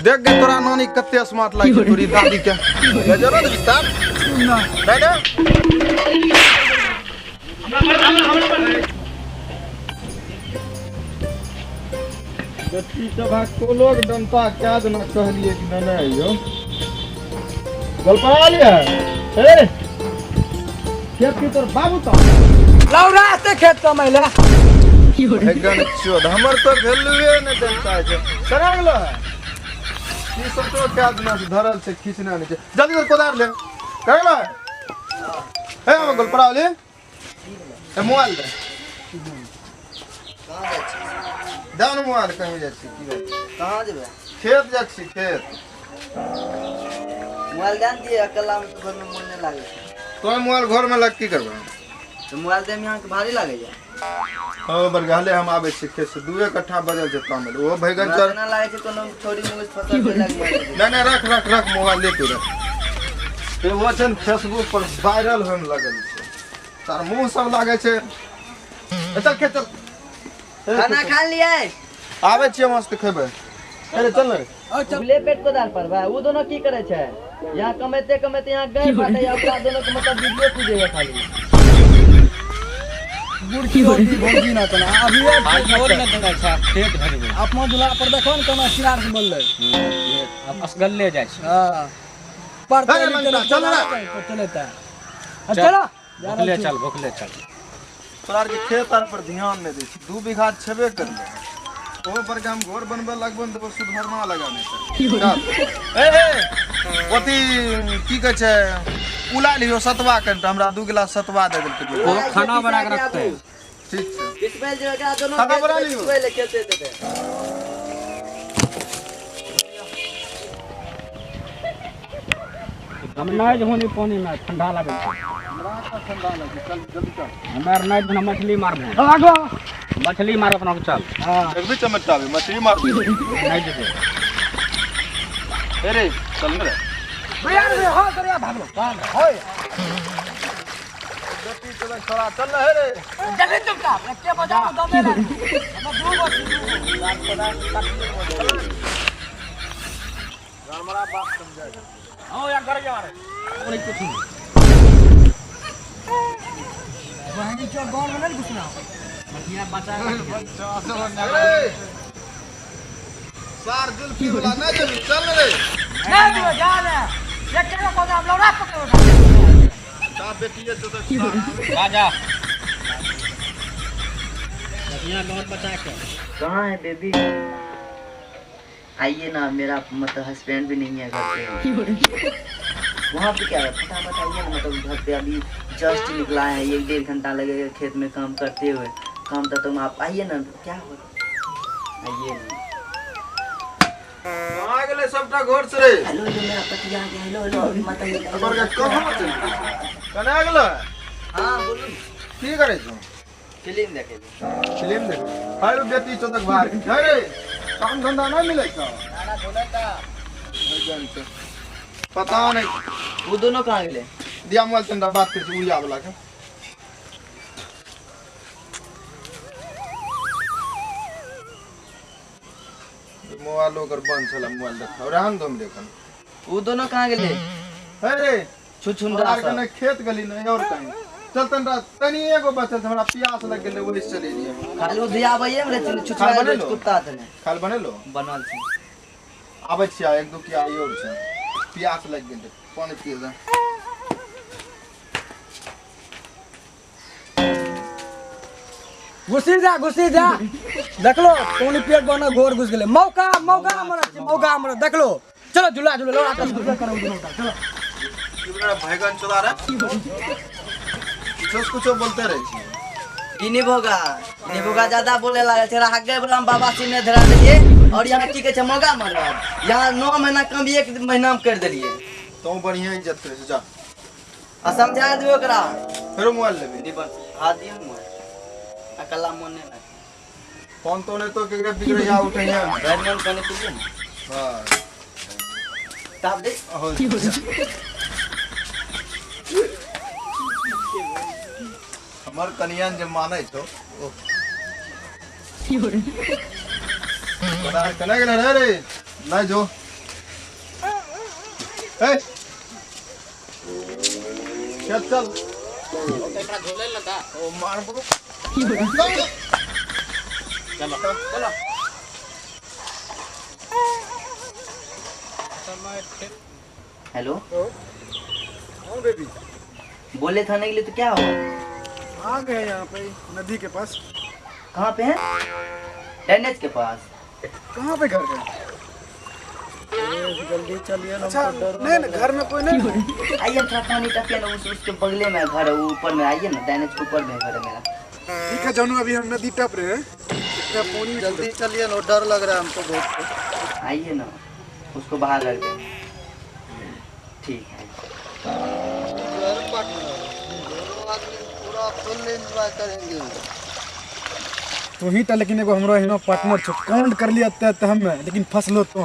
देख गे तोरा नानी कते स्मार्ट लागे छै तोरी दादी के जरूर विस्तार दे दे जत्ती सब को लोग डंटा क्या जना कहलिए कि नहीं यो गलपा लिया ए खेत की तोर बाबू तो लौरा से खेत कमैला गन चोद हमर तो भेलुए न डंटा छै सरा गेलो है ई सब तो क्या जना से धरल से खींचना नहीं छै जल्दी कर कोदार ले कहला ए गलपा ले ए मोबाइल दे कहां जाइ छी दान मोबाइल कहीं जाइ छी की बात कहां जेबे खेत जाइ छी खेत मोबाइल जान दिए अकेला में तो घर में मन नहीं लागे तो मोबाइल घर में लग की करबा तो मोबाइल दे में यहां के भारी लागे जा ओ बरगाले हम आबे छी खेत से 2 कट्ठा बदल जेता में ओ भैगन चर ना लागे छै कोनो थोड़ी मुंह फसल पे लग जाए नहीं रख मोबाइल ले तू रख ते वो छन फेसबुक पर वायरल होम लगल छै तार मुंह सब लागे छै चल खेत चल खाना खा लिए आबे छियै मस्त खेबे अरे चल रे ले पेट कोदार पर बा वो दोनों की करे छै यहां कमेते यहां गए बाटे या ओकरा दोनों के मतलब वीडियो पूजेगा खाली बुढ़की भौजी ना तना अभी और न देना छै खेत भर में अपना दुला पर देखो न केना सिरार से बोलले अब असगल्ले जाइ छै हां पर चल रे चलता चलो भोखले चल तोरा के खेत आर पर ध्यान नहीं दै छी 2 बीघा छेबे करले ओ पर हम घर बनबे लगबन तो सुधरमा लगाने छै ए ओती की कह छै उला लियो सतवा कन हमरा 2 गिलास सतवा दे देलकै वो खाना बना के रखते हैं ठीक छै बिस्मिल जो का दोनों खाना बना लियो पहले खेते देते हम नहीं होनी पानी में ठंडा लगे छै हमरा का ठंडा लगे चल जल्दी चल हमार नहीं बिना मछली मारबो आगो मछली मार अपना के चल हां एक भी चमचा भी मछली मार दी नहीं देते अरे चल रे भैया रे हां करिया भागलो चल होय गति चल छोड़ा चल रे जल्दी चुपचाप के बजाओ दम में हम दूगो गड़बड़ा बात समझाएगा हां या घर जा रे और कुछ नहीं वहां जो गांव में नहीं घुसना मछलियां बचा सार जुल्फी वाला ना जब चल रे नहीं दियो जा रे ये केना को हम लौरा पकड़ो ता बेटिए तो राजा मछलियां बहुत बचा के कहां है बेबी आइए ना मेरा मतलब हस्बैंड भी नहीं है घर पे वहाँ पे क्या है फटाफट आइए ना मतलब घर पे अभी जस्ट निकला है 1-1.5 घंटा लगेगा खेत में काम करते हुए काम तो तुम आप आइए ना क्या हो आइए ना कहां गेले सबटा घर से रे हेलो मेरा पति आ गया हेलो अभी मत आइए खबर के कहां चल कने गेलो हाँ बोलू की करे तू फिल्म देखे फिल्म देख हाय बेटी चोदक बाहर अरे काम धंधा नहीं मिले का नाना बोलता पता नहीं वो दोनों कहाँ गए दिया मोबाइल तंदा बात कर उड़िया वाला के मोबाइल ओकर बंद छला मोबाइल देखा और हम तुम देखन वो दोनों कहाँ गए अरे छुछुंडा और कने खेत गली नहीं और कहीं चल तंदा तनी एगो बचल हमरा प्यास लग गेले वही चले लिए खाली दिया भैया मेरे छुछुंडा कुत्ता तने खाल बनेलो बनल छै आबै छिया 1-2 किया और छै प्यास लग गेले पानी पिए जा घुसी जा देखलो कोनी पेट बना घोर घुस गेले मौका हमर देखलो चलो झूला लौरा कस करो दोनों चलो इबरा भैगन चला रे कुछ बोलते रहे छी इनी भोगा ज्यादा बोले लगे छै आगे बोला हम बाबा सिने धरा देलिए और यहाँ की कहे छै मौगा मारवा यहाँ 9 महीना कम 1 महीना में कर देलिए तो बढ़िया इज्जत करे जा आ समझा दियो ओकरा फेरो मोबाइल लेबे दीपन हाथ दियो मोबाइल अकेला मन नहीं फोन तो ने तो केकरा बिगड़े या उठे है घर में कने कुछ नहीं हां ताप दे हो हमर कनियान जे माने छो पता है कने गेले रे नहीं जो ए चल एकरा झोले लगा ओ मार पको चलो चलो हेलो हाँ बेबी बोले थाने के लिए तो क्या हुआ? आ गए यहाँ पे नदी के पास। कहाँ पे है? टेनिस के पास। कहाँ पे घर गए? जल्दी चलिए ना, अच्छा हमको डर नहीं नहीं, घर में कोई नहीं। आइए थोड़ा पानी टपिए ना, उसके बगले में घर है, ऊपर में आइए ना, टेनिस के ऊपर में घर है मेरा। ठीक है जानू, अभी हम नदी टप रहे हैं। इतना पानी जल्दी चलिए ना, डर लग रहा है हमको बहुत। आइए ना, उसको बाहर कर दें। ठीक है। पूरा फुल एंजॉय करेंगे। तो ही था, लेकिन एगो हमरो हिनो पार्टनर छो, कांड कर लिया त हम, लेकिन फसलो तो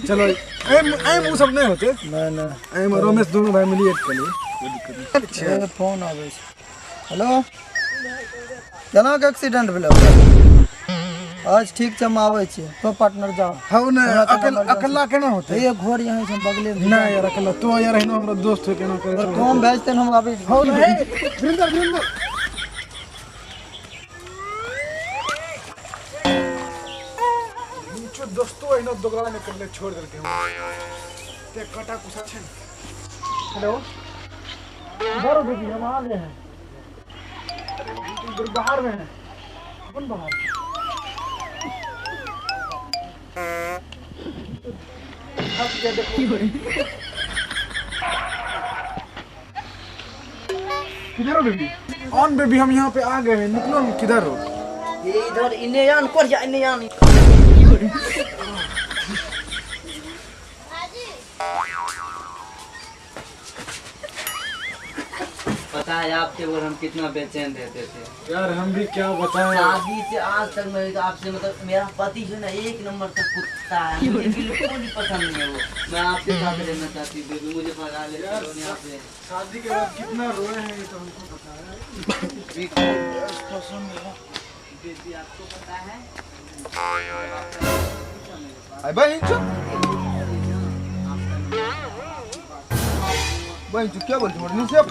चलो एम सब नहीं होते। नहीं नहीं, एम रमेश दोनों भाई मिली एक कली, कोई दिक्कत नहीं। ये फोन आवे छै। हेलो, केना के एक्सीडेंट भेलै? आज ठीक छै, हम आबै छी। तो पार्टनर जाओ। हाउ ना अकेला केना होते? ये घर यहाँ से बगले में। ना यार अकेला तो यार हिनो हमरो दोस्त हो, केना करे? कौन भेजते हम आबै छी। हाउ ना वीरेंद्र दोस्तों हिनो दोगला ने कर ले, छोड़ देलके हम ते कटा कुछ छै। हेलो बाहर बेबी, हम आ गए हैं। इधर बाहर में है, अपन बाहर। किधर हो बेबी? ऑन बेबी, हम यहाँ पे आ गए हैं, निकलो ना। किधर हो? ये इधर इन्हें यान कर जा, इन्हें यान। पता है आपके और हम कितना बेचैन रहते थे यार हम भी क्या बताएं। शादी से आज तक मैं आपसे, मतलब मेरा पति जो है ना, एक नंबर का कुत्ता है, मुझे बिल्कुल भी पसंद नहीं है वो। मैं आपके साथ रहना चाहती हूँ, मुझे भगा ले यहाँ पे। शादी के बाद कितना रोए हैं ये तो हमको पता है। बेबी आपको पता है? भाई भाई तू क्या बोलते हो? से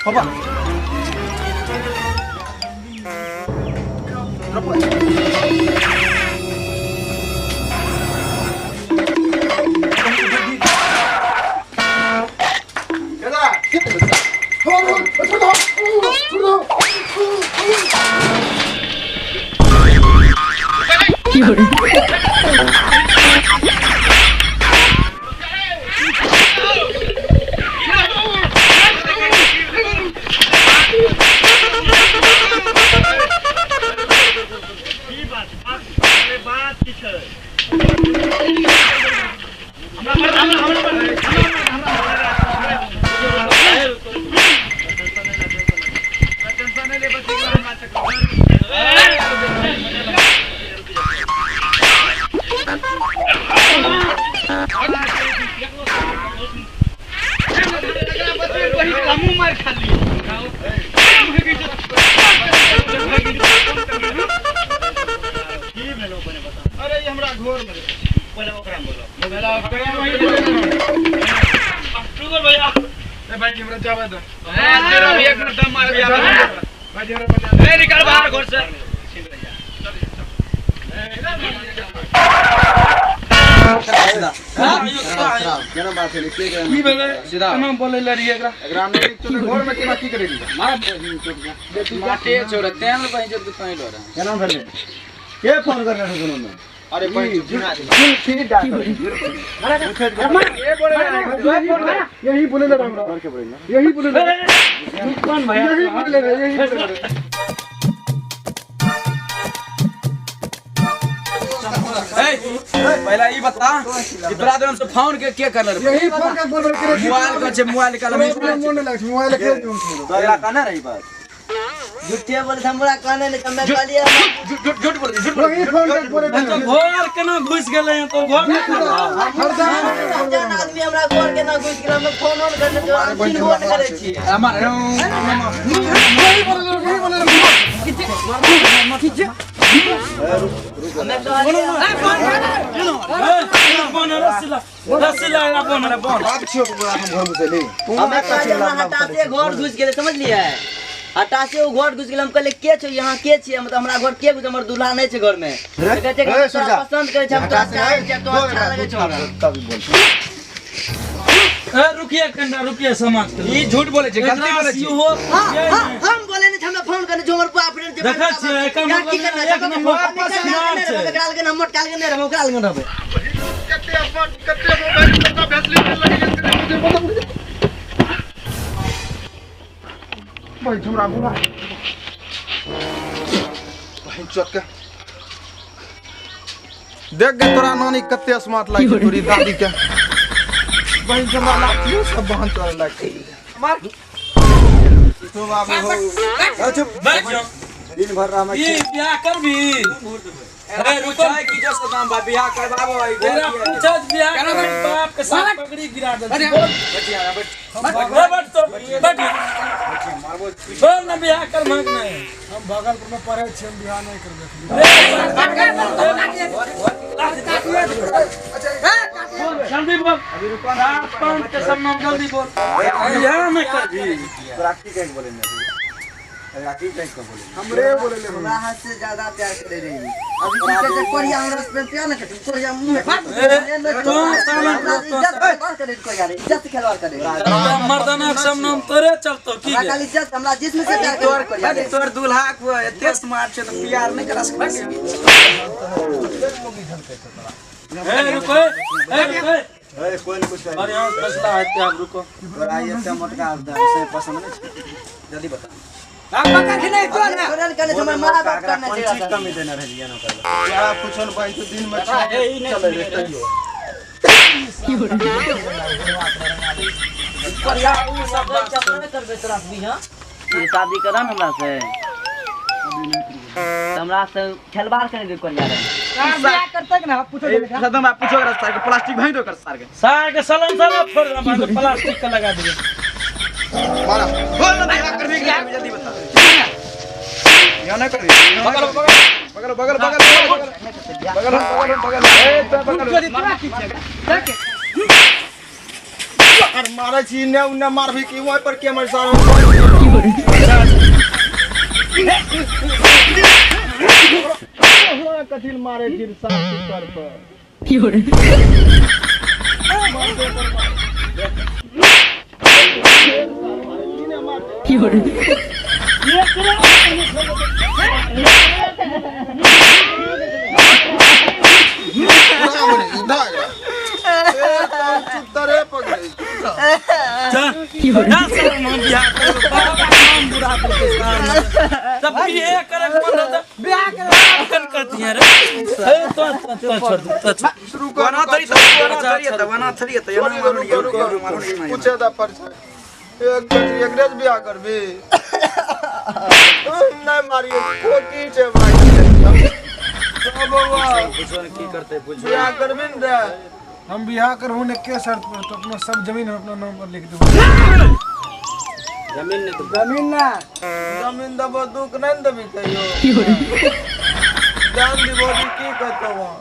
पापा अरे ये हमरा घोर में पहले ओकरा बोलो मोबाइल ऑफ कर शुगर भैया ए भाई हमरा जावे दो तेरा एक मिनट दम मार दिया भाई जरा बता ए निकल बाहर घर से केना बात है के की बोले सीधा केना बोले लड़ी एकरा में घर में केना की करेली मार माटे छोड़ तेल कहीं जब दुकान लो रहा केना भेले के फोन करना है दोनों में? अरे भाई ठीक डाल अरे ये बोले यही बोले ले हमरा घर के बोले यही बोले ले कौन भैया यही बोले ले यही बोले पहला ये बता कि तोरा दोनों से फोन के कर रहे यही फोन के बोल रहे मोबाइल का जे मोबाइल का मोबाइल के तोरा कहना रही बात झूठे बोले हमरा कहने ने कम कर लिया। झूठ बोल झूठ यही फोन के बोल रहे तो घर केना घुस गेले हैं तो घर में जान आदमी हमरा घर के ना घुस गेल हम फोन ऑन करने जो तीन वोट करे छी हटासे घर घुस गेले समझलिए हटासे वो घर घुस गेले हम कहले के छ यहाँ के छी मतलब हमरा घर के घुस हमर दूल्हा नहीं छै घर में कहै छै पसंद करे छै हम तो अच्छा लगे छै हमरा तभी बोल रुकिए कंडा रुकिए समाज के ई झूठ बोले छै गलती बोले छै हम बोले नहीं हमरा फोन करने जो हमर बॉयफ्रेंड देखा छै एक नंबर वापस मार छै गाल के नंबर काल के नहीं रहबो काल के रहबे कते मोबाइल का फैसले लगी भाई झुमरा बुला भाई चोट के देख गे तोरा नानी कते स्मार्ट लागी तोरी दादी के भाई झुमरा लाठी सब बहन तोरा लागी मार तो बाबू हो बैठ जाओ दिन भर राम ये ब्याह कर भी अरे रुको की जो सदाम बा बियाह करबाबो आई तेरा पूछा ब्याह कर बाप के साथ पगड़ी गिरा दे बोल बैठ तो बैठ बोल ना ब्याह कर मांग नहीं हम भागलपुर में पढ़े छी हम बिहार नहीं करबे जल्दी बोल अभी रुको ना पांच के सब नाम जल्दी बोल यहाँ नहीं कर भी प्राकृतिक कैसे बोले ना राखी कैसे बोले हमरे बोले ले हमरा हाथ से ज्यादा प्यार करे रही अभी कहते हैं कोरिया हमरा से प्यार ना करती कोरिया मुंह में तो इज्जत बात करे कोई यार इज्जत से खिलवाड़ करे मर्दाना सब नाम तोरे चलतो की है खाली इज्जत हमरा जिस्म से प्यार करे कोरिया तोर दूल्हा को एते स्मार्ट छै त प्यार नहीं करा सकै ए रुको ए रुको अरे कोई नहीं कुछ और यहाँ फैसला है आप रुको तोरा ये से मोटका से पसंद नहीं जल्दी बता आप पता कि नहीं तो ना कोरिया करने समय मां बाप करने कौन चीज कमी देना रह लिया ना कर क्या पूछन भाई तो दिन में चले रहते कोरिया उ सब चपने करबे तोरा भी हां शादी करा न हमरा से हमरा से खेलबार करे दे कोरिया रे बियाह करते कि ना पूछो सदम आप पूछो सर के प्लास्टिक भाई दो कर सर के सार के सलाम सलाम फोड़ ना प्लास्टिक का लगा दिए मारा बोल ना बियाह कर भी जल्दी बता या ना कर बगल बगल बगल बगल बगल बगल ए तो बगल और मारे छी ने उन्ने मार भी की वहीं पर के मर सारा कथिल मारे गिर साथ कर पर तरे पकड़े तब भी ये करे ब्याह करती है रे तो छोड़ दो शुरू बना तरी तो बना थरी तो ये ना पूछे दा पर एक अंग्रेज बियाह करबी नहीं मारियो कोटी छे भाई तो बाबा की करते पूछ बियाह करबी न रे हम बियाह करहु ने के शर्त पर तो अपना सब जमीन हम अपना नाम पर लिख देबो जमीन ना जमीन दबो दुख नहीं दबी कहियो जान दीबो की कहतो वहां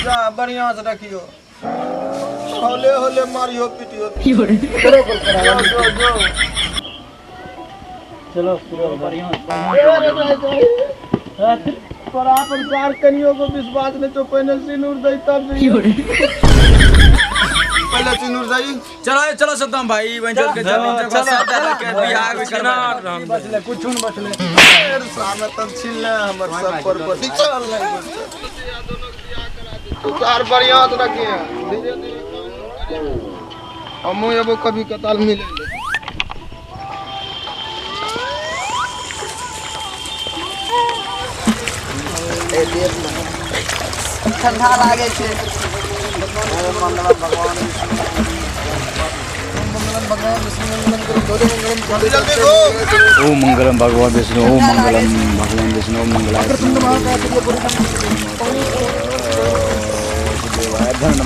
जा बढ़िया से रखियो होले होले मारियो पिटियो चलो चलो पूरा बढ़िया पर आप अनुसार कनियो को विश्वास नहीं तो पहले सिनूर दई तब पहले सिनूर दई चलो सदम भाई वंचल के जमीन जगह सब डाल के बियाह भी करना बचले कुछ न बचले सामने तब छिलने हमर सब पर चल नहीं चार बढ़िया से रखिए धीरे धीरे हमू एबो कभी कताल मिले ठंडा लागे छे ओम मंगलम भगवान विष्णु ओम मंगलम भगवान विष्णु ओम मंगलाय भाई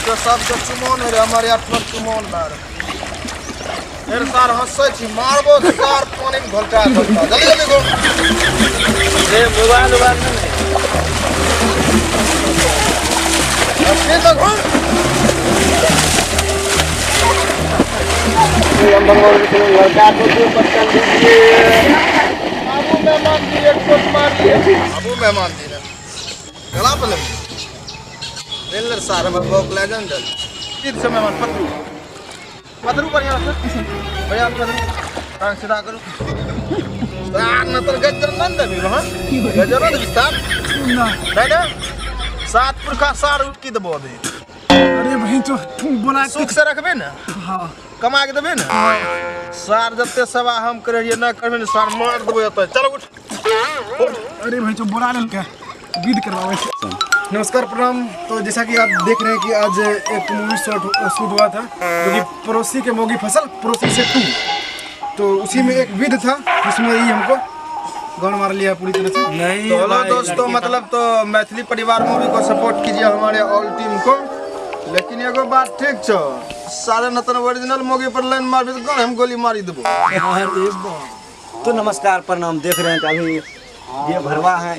तो सब जो चुमोन है रे हमारे 8 चुमोन बार फिर सार हंसै छी मारबो सार पानी में घोलटा जल्दी जल्दी घोल ए मोबाइल नहीं अच्छे से घोल लड़का को जो पसंद दीजिए बाबू मेहमान जी एक शॉट मार दिए बाबू मेहमान जी ने गला पे लग रेलर सार हम भोक लेजेंड तीन से मेहमान पतरू बढ़िया से भैया पतरू टांग सीधा करो सार न तर गजर नंद भी हां गजर नंद विस्तार दादा सात पुरखा सार की दबो दे अरे भाई तो बोला सुख से रखबे ना हाँ कमा के देबे ना सार जत्ते सेवा हम करिए ना करबे ना सार मार देबो एत चलो उठ अरे भाई तो बोला क्या विद करवावे। नमस्कार प्रणाम। तो जैसा कि आप देख रहे हैं कि आज एक मूवी शूट हुआ था जो कि पड़ोसी के मोगी फसल पड़ोसी से 2, तो उसी में एक विद था जिसमें ही हमको गौन मार लिया पूरी तरह से। नहीं तो हेलो दोस्तों, मतलब तो मैथिली परिवार मूवी को सपोर्ट कीजिए हमारे ऑल टीम को। लेकिन एगो बात ठीक छो, सारे नतन ओरिजिनल मोगी पर लाइन मार भी तो हम गोली मारी देबो। तो नमस्कार प्रणाम। देख रहे हैं कि अभी ये भरवा है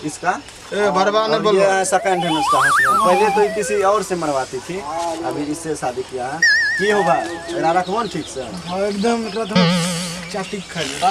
इसका, ए भरवा ने बोलो, ये सेकंड है उसका हस्बैंड। पहले तो किसी और से मरवाती थी, अभी इससे शादी किया है। की होगा रखबो ठीक से एकदम चाटी खा